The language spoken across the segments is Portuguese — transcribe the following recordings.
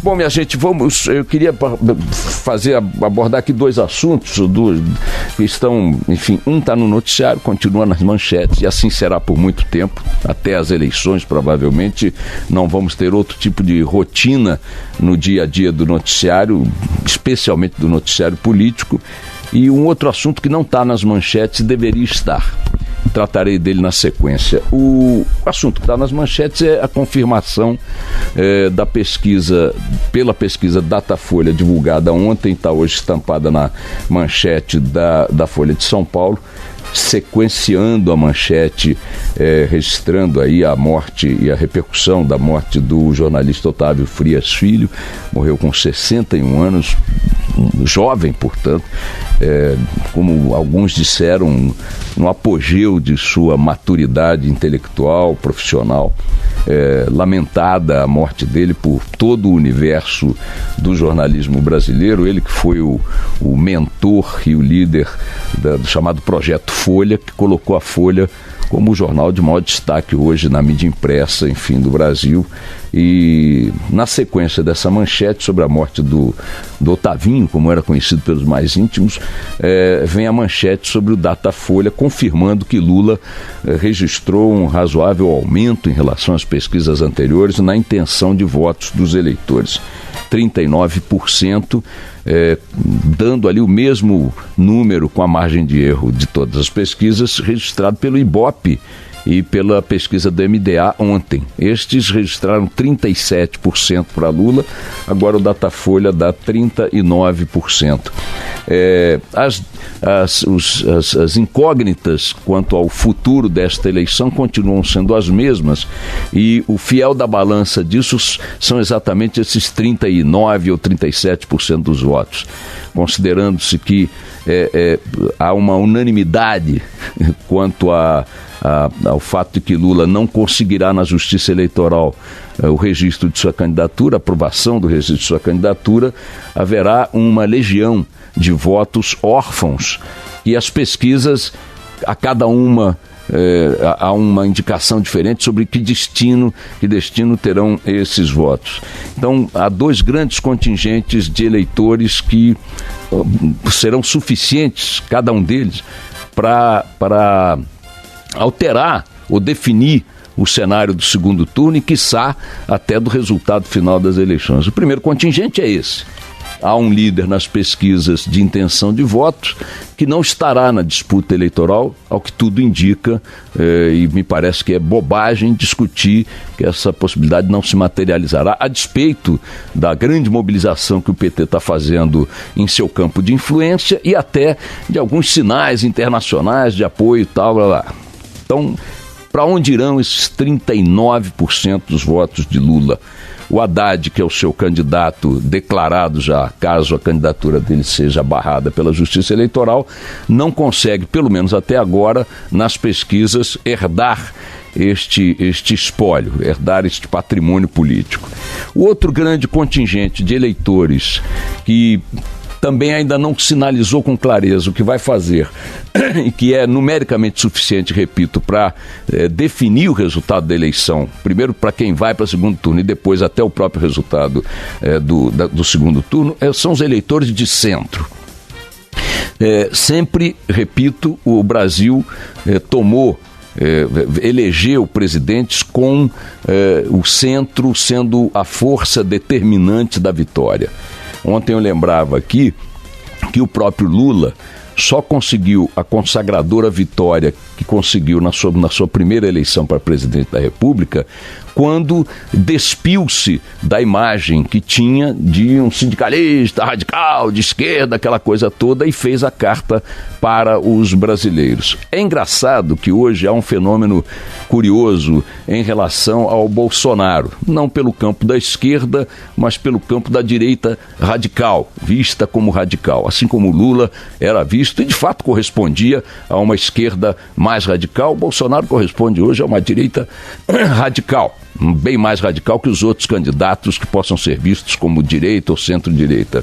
Bom, minha gente, eu queria abordar aqui dois assuntos, que estão, enfim, um está no noticiário, continua nas manchetes, e assim será por muito tempo, até as eleições, provavelmente. Não vamos ter outro tipo de rotina no dia a dia do noticiário, especialmente do noticiário político. E um outro assunto que não está nas manchetes deveria estar. Tratarei dele na sequência. O assunto que está nas manchetes é a confirmação da pesquisa, pela pesquisa Datafolha, divulgada ontem, está hoje estampada na manchete da Folha de São Paulo, sequenciando a manchete, registrando aí a morte e a repercussão da morte do jornalista Otávio Frias Filho. Morreu com 61 anos, jovem, portanto, como alguns disseram, no apogeu de sua maturidade intelectual, profissional. Lamentada a morte dele por todo o universo do jornalismo brasileiro. Ele que foi o mentor e o líder do chamado Projeto Folha, que colocou a Folha como o jornal de maior destaque hoje na mídia impressa, enfim, do Brasil. E na sequência dessa manchete sobre a morte do Otavinho, como era conhecido pelos mais íntimos, vem a manchete sobre o Datafolha, confirmando que Lula registrou um razoável aumento em relação às pesquisas anteriores na intenção de votos dos eleitores. 39%, dando ali o mesmo número com a margem de erro de todas as pesquisas, registrado pelo Ibope e pela pesquisa do MDA ontem. Estes registraram 37% para Lula, agora o Datafolha dá 39%. As incógnitas quanto ao futuro desta eleição continuam sendo as mesmas, e o fiel da balança disso são exatamente esses 39% ou 37% dos votos, considerando-se que há uma unanimidade quanto ao fato de que Lula não conseguirá na Justiça Eleitoral o registro de sua candidatura, a aprovação do registro de sua candidatura. Haverá uma legião de votos órfãos, e as pesquisas, a cada uma há uma indicação diferente sobre que destino terão esses votos. Então, há dois grandes contingentes de eleitores que serão suficientes, cada um deles, para alterar ou definir o cenário do segundo turno e, quiçá, até do resultado final das eleições. O primeiro contingente é esse. Há um líder nas pesquisas de intenção de votos que não estará na disputa eleitoral, ao que tudo indica, e me parece que é bobagem discutir que essa possibilidade não se materializará, a despeito da grande mobilização que o PT está fazendo em seu campo de influência e até de alguns sinais internacionais de apoio e tal, blá, blá. Então, para onde irão esses 39% dos votos de Lula? O Haddad, que é o seu candidato declarado já, caso a candidatura dele seja barrada pela Justiça Eleitoral, não consegue, pelo menos até agora, nas pesquisas, herdar este espólio, herdar este patrimônio político. O outro grande contingente de eleitores que também ainda não sinalizou com clareza o que vai fazer e que é numericamente suficiente, repito, para definir o resultado da eleição, primeiro para quem vai para o segundo turno e depois até o próprio resultado do segundo turno, são os eleitores de centro. Sempre, repito, o Brasil elegeu presidentes com o centro sendo a força determinante da vitória. Ontem eu lembrava aqui que o próprio Lula só conseguiu a consagradora vitória que conseguiu na sua primeira eleição para presidente da República, quando despiu-se da imagem que tinha de um sindicalista radical, de esquerda, aquela coisa toda, e fez a carta para os brasileiros. É engraçado que hoje há um fenômeno curioso em relação ao Bolsonaro, não pelo campo da esquerda, mas pelo campo da direita radical, vista como radical, assim como Lula era visto e de fato correspondia a uma esquerda mais radical. O Bolsonaro corresponde hoje a uma direita radical, bem mais radical que os outros candidatos que possam ser vistos como direita ou centro-direita.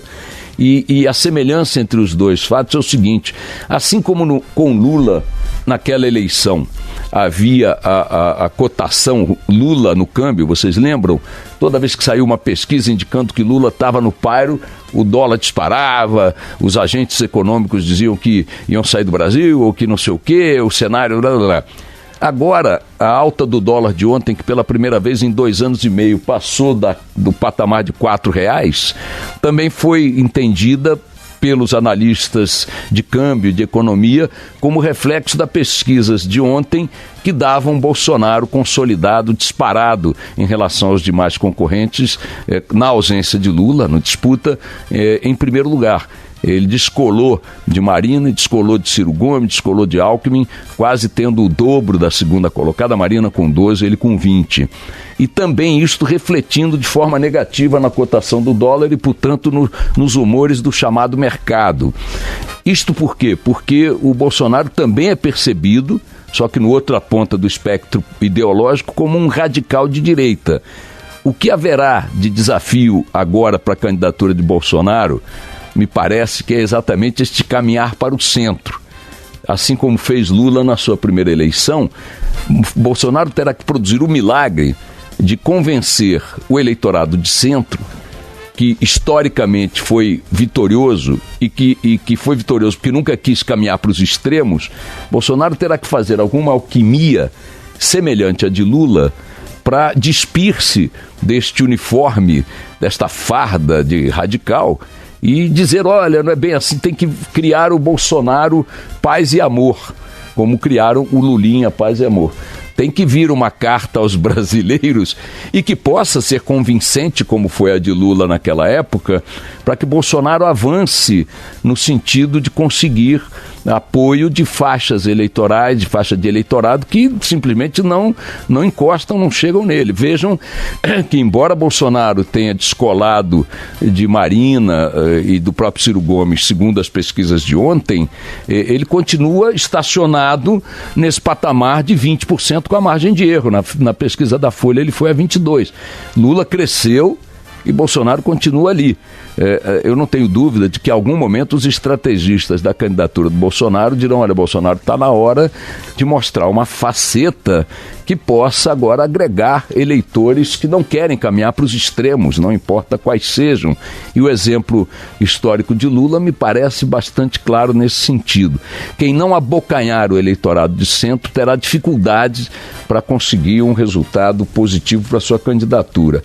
E a semelhança entre os dois fatos é o seguinte: assim como com Lula naquela eleição havia a cotação Lula no câmbio, vocês lembram? Toda vez que saiu uma pesquisa indicando que Lula estava no pairo, o dólar disparava, os agentes econômicos diziam que iam sair do Brasil, ou que não sei o quê, o cenário... Blá, blá, blá. Agora, a alta do dólar de ontem, que pela primeira vez em 2 anos e meio passou do patamar de R$4, também foi entendida pelos analistas de câmbio, de economia, como reflexo das pesquisas de ontem que davam Bolsonaro consolidado, disparado em relação aos demais concorrentes, na ausência de Lula, na disputa, em primeiro lugar. Ele descolou de Marina, descolou de Ciro Gomes, descolou de Alckmin, quase tendo o dobro da segunda colocada, a Marina com 12, ele com 20. E também isto refletindo de forma negativa na cotação do dólar e, portanto, nos humores do chamado mercado. Isto por quê? Porque o Bolsonaro também é percebido, só que no outra ponta do espectro ideológico, como um radical de direita. O que haverá de desafio agora para a candidatura de Bolsonaro, me parece que é exatamente este caminhar para o centro. Assim como fez Lula na sua primeira eleição, Bolsonaro terá que produzir o milagre de convencer o eleitorado de centro, que historicamente foi vitorioso e que foi vitorioso porque nunca quis caminhar para os extremos. Bolsonaro terá que fazer alguma alquimia semelhante à de Lula para despir-se deste uniforme, desta farda de radical, e dizer, olha, não é bem assim, tem que criar o Bolsonaro paz e amor, como criaram o Lulinha paz e amor. Tem que vir uma carta aos brasileiros e que possa ser convincente, como foi a de Lula naquela época, para que Bolsonaro avance no sentido de conseguir apoio de faixas eleitorais, de faixa de eleitorado que simplesmente não encostam, não chegam nele. Vejam que, embora Bolsonaro tenha descolado de Marina e do próprio Ciro Gomes, segundo as pesquisas de ontem, ele continua estacionado nesse patamar de 20% com a margem de erro. Na pesquisa da Folha ele foi a 22%. Lula cresceu e Bolsonaro continua ali. Eu não tenho dúvida de que em algum momento os estrategistas da candidatura do Bolsonaro dirão, olha, Bolsonaro, está na hora de mostrar uma faceta que possa agora agregar eleitores que não querem caminhar para os extremos, não importa quais sejam. E o exemplo histórico de Lula me parece bastante claro nesse sentido. Quem não abocanhar o eleitorado de centro terá dificuldades para conseguir um resultado positivo para sua candidatura.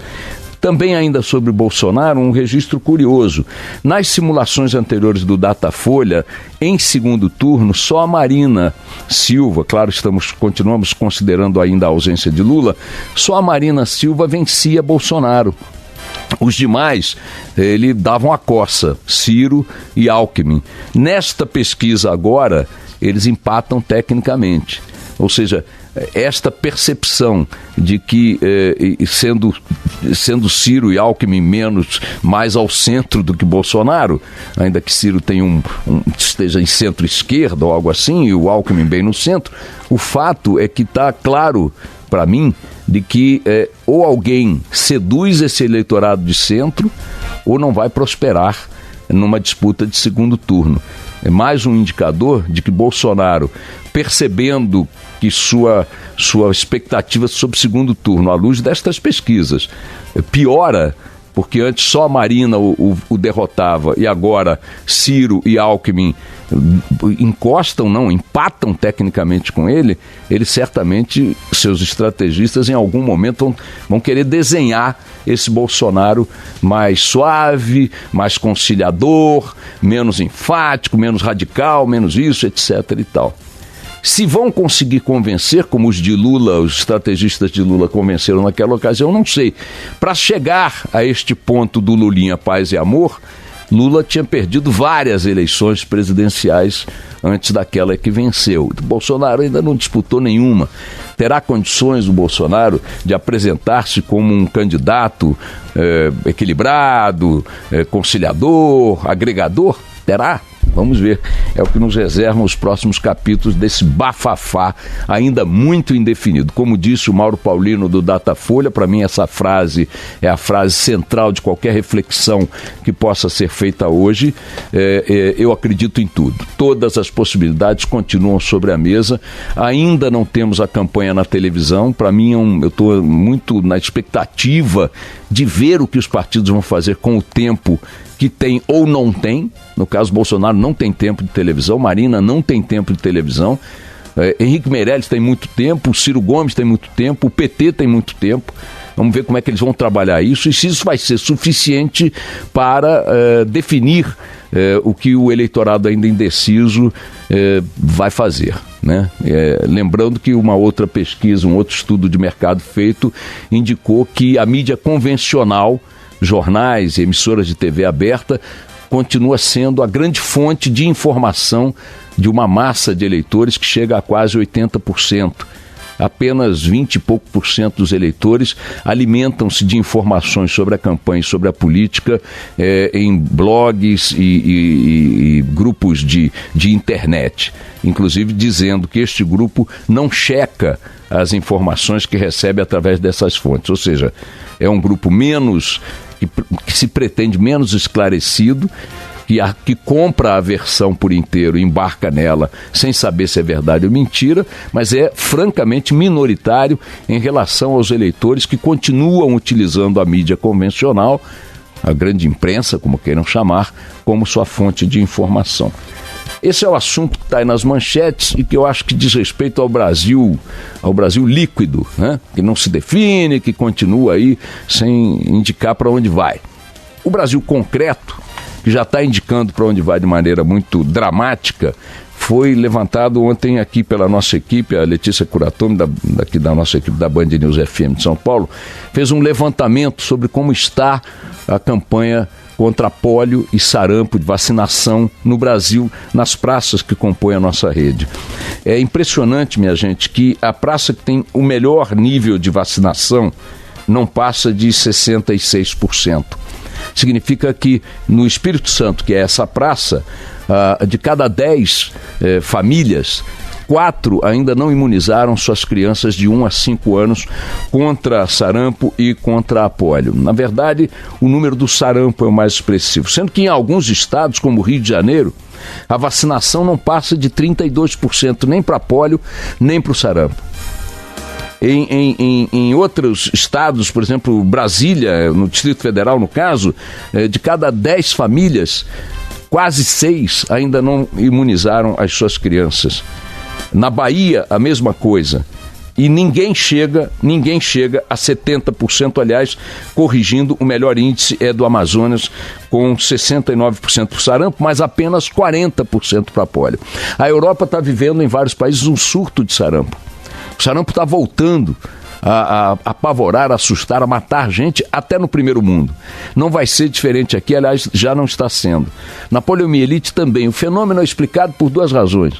Também ainda sobre Bolsonaro, um registro curioso. Nas simulações anteriores do Datafolha, em segundo turno, só a Marina Silva, claro, continuamos considerando ainda a ausência de Lula, só a Marina Silva vencia Bolsonaro. Os demais, ele davam a coça, Ciro e Alckmin. Nesta pesquisa agora, eles empatam tecnicamente. Ou seja, esta percepção de que, sendo Ciro e Alckmin mais ao centro do que Bolsonaro, ainda que Ciro tenha esteja em centro-esquerda ou algo assim, e o Alckmin bem no centro, o fato é que está claro para mim de que ou alguém seduz esse eleitorado de centro ou não vai prosperar numa disputa de segundo turno. É mais um indicador de que Bolsonaro, percebendo que sua expectativa sobre o segundo turno, à luz destas pesquisas, piora, porque antes só a Marina o derrotava e agora Ciro e Alckmin empatam tecnicamente com ele, certamente, seus estrategistas em algum momento vão querer desenhar esse Bolsonaro mais suave, mais conciliador, menos enfático, menos radical, menos isso, etc. e tal. Se vão conseguir convencer, como os de Lula, os estrategistas de Lula convenceram naquela ocasião, não sei. Para chegar a este ponto do Lulinha paz e amor, Lula tinha perdido várias eleições presidenciais antes daquela que venceu. O Bolsonaro ainda não disputou nenhuma. Terá condições o Bolsonaro de apresentar-se como um candidato equilibrado, conciliador, agregador? Terá? Vamos ver. É o que nos reservam os próximos capítulos desse bafafá ainda muito indefinido. Como disse o Mauro Paulino do Datafolha, para mim essa frase é a frase central de qualquer reflexão que possa ser feita hoje. Eu acredito em tudo. Todas as possibilidades continuam sobre a mesa. Ainda não temos a campanha na televisão. Para mim, eu estou muito na expectativa de ver o que os partidos vão fazer com o tempo que tem ou não tem. No caso, Bolsonaro não tem tempo de televisão, Marina não tem tempo de televisão, Henrique Meirelles tem muito tempo, Ciro Gomes tem muito tempo, o PT tem muito tempo. Vamos ver como é que eles vão trabalhar isso e se isso vai ser suficiente para definir o que o eleitorado ainda indeciso vai fazer, né? Lembrando que uma outra pesquisa, um outro estudo de mercado feito, indicou que a mídia convencional, jornais e emissoras de TV aberta, continua sendo a grande fonte de informação de uma massa de eleitores que chega a quase 80%. Apenas 20 e pouco por cento dos eleitores alimentam-se de informações sobre a campanha e sobre a política em blogs e grupos de internet, inclusive dizendo que este grupo não checa as informações que recebe através dessas fontes, ou seja, é um grupo que se pretende menos esclarecido, que compra a versão por inteiro e embarca nela sem saber se é verdade ou mentira, mas é francamente minoritário em relação aos eleitores que continuam utilizando a mídia convencional, a grande imprensa, como queiram chamar, como sua fonte de informação. Esse é o assunto que está aí nas manchetes e que eu acho que diz respeito ao Brasil líquido, né? Que não se define, que continua aí sem indicar para onde vai. O Brasil concreto, que já está indicando para onde vai de maneira muito dramática, foi levantado ontem aqui pela nossa equipe, a Letícia Curatomi, daqui da nossa equipe da Band News FM de São Paulo, fez um levantamento sobre como está a campanha contra pólio e sarampo de vacinação no Brasil, nas praças que compõem a nossa rede. É impressionante, minha gente, que a praça que tem o melhor nível de vacinação não passa de 66%. Significa que no Espírito Santo, que é essa praça, de cada 10 famílias, 4 ainda não imunizaram suas crianças de 1 a 5 anos contra sarampo e contra a pólio. Na verdade, o número do sarampo é o mais expressivo, sendo que em alguns estados, como o Rio de Janeiro, a vacinação não passa de 32%, nem para pólio, nem para o sarampo. Em outros estados, por exemplo, Brasília, no Distrito Federal, no caso, de cada 10 famílias, quase 6 ainda não imunizaram as suas crianças. Na Bahia, a mesma coisa. E ninguém chega a 70%, aliás, corrigindo, o melhor índice é do Amazonas, com 69% para o sarampo, mas apenas 40% para a pólio. A Europa está vivendo em vários países um surto de sarampo. O sarampo está voltando a apavorar, a assustar, a matar gente até no primeiro mundo. Não vai ser diferente aqui, aliás, já não está sendo. Na poliomielite também. O fenômeno é explicado por 2 razões.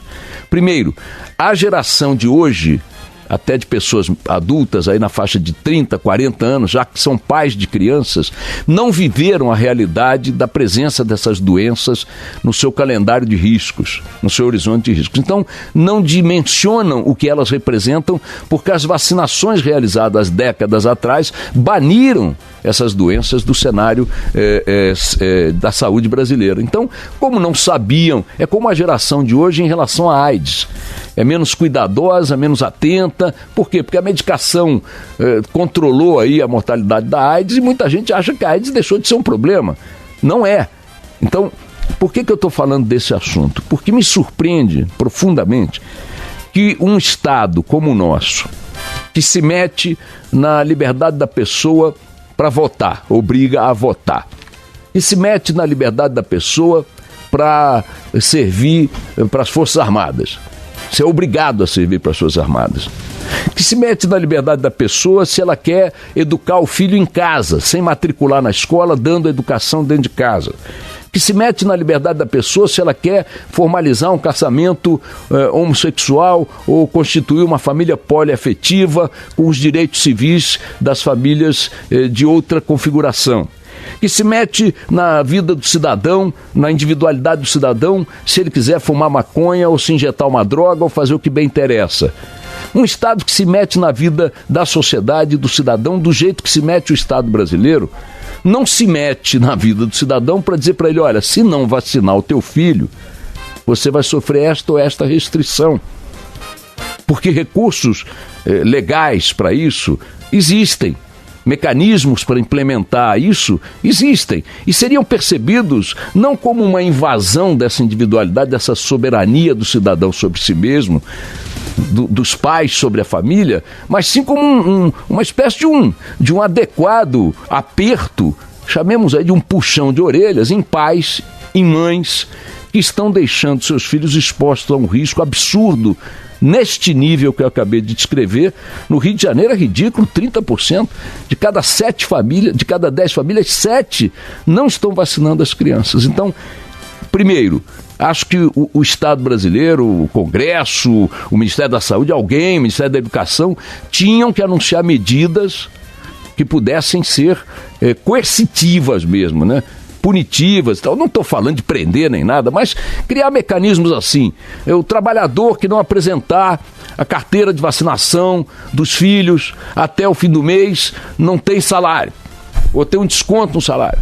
Primeiro, a geração de hoje, até de pessoas adultas, aí na faixa de 30, 40 anos, já que são pais de crianças, não viveram a realidade da presença dessas doenças no seu calendário de riscos, no seu horizonte de riscos. Então, não dimensionam o que elas representam, porque as vacinações realizadas décadas atrás baniram essas doenças do cenário da saúde brasileira. Então, como não sabiam, é como a geração de hoje em relação à AIDS. É menos cuidadosa, menos atenta. Por quê? Porque a medicação controlou aí a mortalidade da AIDS e muita gente acha que a AIDS deixou de ser um problema. Não é. Então, por que eu estou falando desse assunto? Porque me surpreende profundamente que um Estado como o nosso, que se mete na liberdade da pessoa para votar, obriga a votar, e se mete na liberdade da pessoa para servir para as Forças Armadas, ser obrigado a servir para as Forças Armadas, que se mete na liberdade da pessoa se ela quer educar o filho em casa, sem matricular na escola, dando a educação dentro de casa, que se mete na liberdade da pessoa se ela quer formalizar um casamento homossexual ou constituir uma família poliafetiva com os direitos civis das famílias de outra configuração, que se mete na vida do cidadão, na individualidade do cidadão, se ele quiser fumar maconha ou se injetar uma droga ou fazer o que bem interessa. Um Estado que se mete na vida da sociedade, do cidadão, do jeito que se mete o Estado brasileiro, não se mete na vida do cidadão para dizer para ele, olha, se não vacinar o teu filho, você vai sofrer esta ou esta restrição. Porque recursos legais para isso existem. Mecanismos para implementar isso existem e seriam percebidos não como uma invasão dessa individualidade, dessa soberania do cidadão sobre si mesmo, dos pais sobre a família, mas sim como uma espécie de um adequado aperto, chamemos aí de um puxão de orelhas em pais, em mães que estão deixando seus filhos expostos a um risco absurdo. Neste nível que eu acabei de descrever, no Rio de Janeiro é ridículo, 30% de cada 10 famílias, 7 não estão vacinando as crianças. Então, primeiro, acho que o Estado brasileiro, o Congresso, o Ministério da Saúde, o Ministério da Educação, tinham que anunciar medidas que pudessem ser coercitivas mesmo, né? Punitivas, tal. Não estou falando de prender nem nada, mas criar mecanismos assim. O trabalhador que não apresentar a carteira de vacinação dos filhos até o fim do mês não tem salário, ou tem um desconto no salário.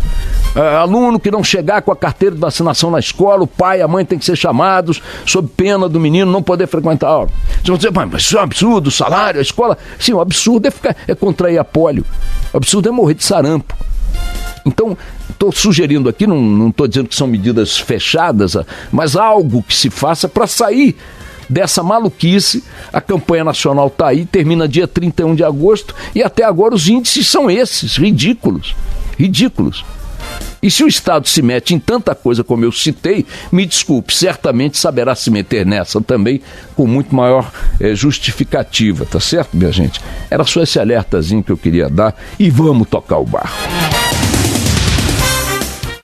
Aluno que não chegar com a carteira de vacinação na escola, o pai e a mãe têm que ser chamados sob pena do menino não poder frequentar a aula. Vocês vão dizer, mas isso é um absurdo, o salário, a escola. Sim, o absurdo é contrair a polio. O absurdo é morrer de sarampo. Então, estou sugerindo aqui, não estou dizendo que são medidas fechadas, mas algo que se faça para sair dessa maluquice. A campanha nacional está aí, termina dia 31 de agosto e até agora os índices são esses, ridículos. E se o Estado se mete em tanta coisa como eu citei, me desculpe, certamente saberá se meter nessa também com muito maior justificativa, tá certo, minha gente? Era só esse alertazinho que eu queria dar e vamos tocar o barco.